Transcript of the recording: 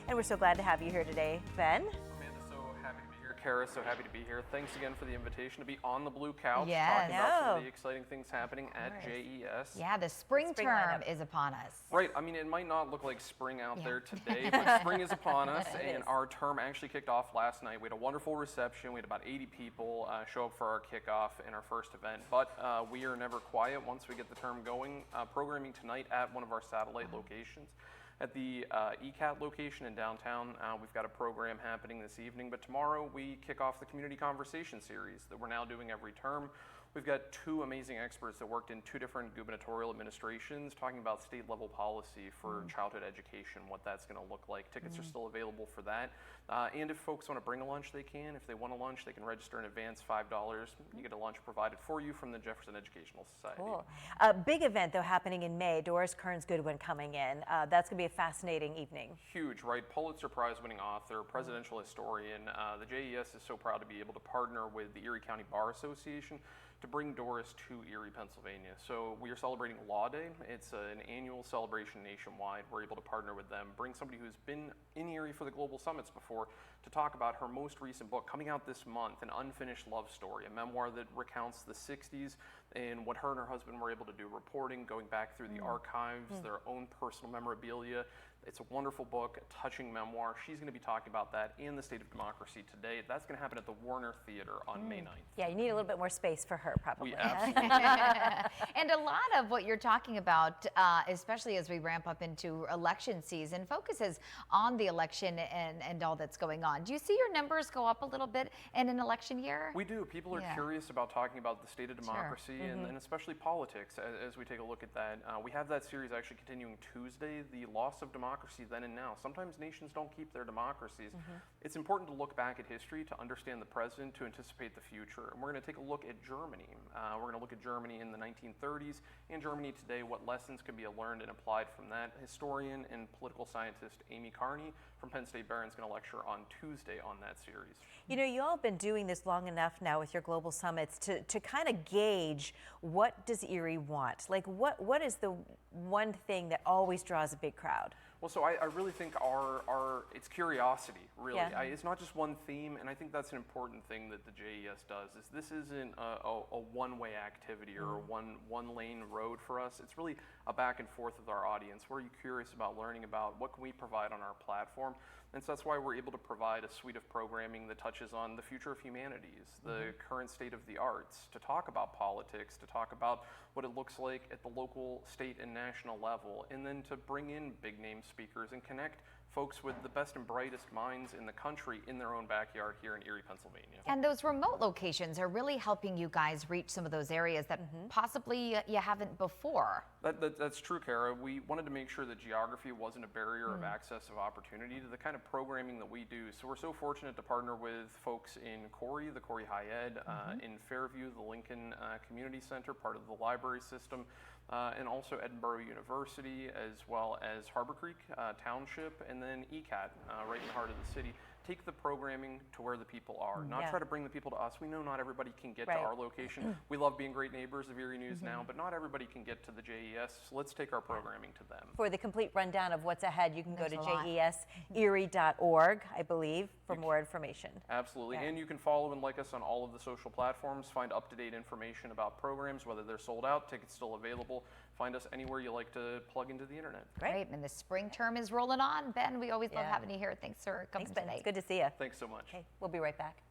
And we're so glad to have you here today, Ben. Amanda, so happy to be here. Kara, so happy to be here. Thanks again for the invitation to be on the blue couch talking about some of the exciting things happening at JES. Yeah, the spring term is upon us. Right. I mean, it might not look like spring out there today, but spring is upon us, and our term actually kicked off last night. We had a wonderful reception. We had about 80 people show up for our kickoff and our first event, but we are never quiet once we get the term going. Programming tonight at one of our satellite locations. At the ECAT location in downtown, we've got a program happening this evening, but tomorrow we kick off the community conversation series that we're now doing every term. We've got two amazing experts that worked in two different gubernatorial administrations talking about state level policy for childhood education, what that's going to look like. Tickets are still available for that. And if folks want to bring a lunch, they can. If they want a lunch, they can register in advance, $5. You get a lunch provided for you from the Jefferson Educational Society. Cool. A big event, though, happening in May. Doris Kearns Goodwin coming in. That's going to be a fascinating evening. Huge, right? Pulitzer Prize winning author, presidential historian. The JES is so proud to be able to partner with the Erie County Bar Association to bring Doris to Erie, Pennsylvania. So we are celebrating Law Day. It's an annual celebration nationwide. We're able to partner with them, bring somebody who's been in Erie for the Global Summits before to talk about her most recent book coming out this month, An Unfinished Love Story, a memoir that recounts the 60s and what her and her husband were able to do, reporting, going back through the archives, their own personal memorabilia. It's a wonderful book, a touching memoir. She's going to be talking about that and the state of democracy today. That's going to happen at the Warner Theater on May 9th. Yeah, you need a little bit more space for her, probably. We absolutely And a lot of what you're talking about, especially as we ramp up into election season, focuses on the election and all that's going on. Do you see your numbers go up a little bit in an election year? We do. People are curious about talking about the state of democracy and especially politics as we take a look at that. We have that series actually continuing Tuesday, The Loss of Democracy Then and Now. Sometimes nations don't keep their democracies. It's important to look back at history to understand the present, to anticipate the future. And we're going to take a look at Germany. We're going to look at Germany in the 1930s and Germany today, what lessons can be learned and applied from that. Historian and political scientist Amy Carney from Penn State Barron is going to lecture on Tuesday on that series. You know, you all have been doing this long enough now with your global summits to kind of gauge what does Erie want? Like what is the one thing that always draws a big crowd? Well, so I really think it's curiosity, really. Yeah. It's not just one theme, and I think that's an important thing that the JES does, is this isn't a one-way activity or a one-lane road for us. It's really a back and forth with our audience. What are you curious about learning about? What can we provide on our platform? And so that's why we're able to provide a suite of programming that touches on the future of humanities, the current state of the arts, to talk about politics, to talk about what it looks like at the local, state, and national level, and then to bring in big-name speakers and connect folks with the best and brightest minds in the country in their own backyard here in Erie, Pennsylvania. And those remote locations are really helping you guys reach some of those areas that possibly you haven't before. That's true, Kara. We wanted to make sure that geography wasn't a barrier of access of opportunity to the kind of programming that we do. So we're so fortunate to partner with folks in Corey, the Corey High Ed, in Fairview, the Lincoln Community Center, part of the library system, and also Edinburgh University, as well as Harbor Creek Township, and then ECAT, right in the heart of the city. Take the programming to where the people are, not try to bring the people to us. We know not everybody can get to our location. We love being great neighbors of Erie News Now, but not everybody can get to the JES, so let's take our programming to them. For the complete rundown of what's ahead, you can go to jeserie.org, I believe, for more information. Absolutely, and you can follow and like us on all of the social platforms, find up-to-date information about programs, whether they're sold out, tickets still available. Find us anywhere you like to plug into the internet. Great, and the spring term is rolling on. Ben, we always love having you here. Thanks for coming tonight. It's good to see you. Thanks so much. Okay, we'll be right back.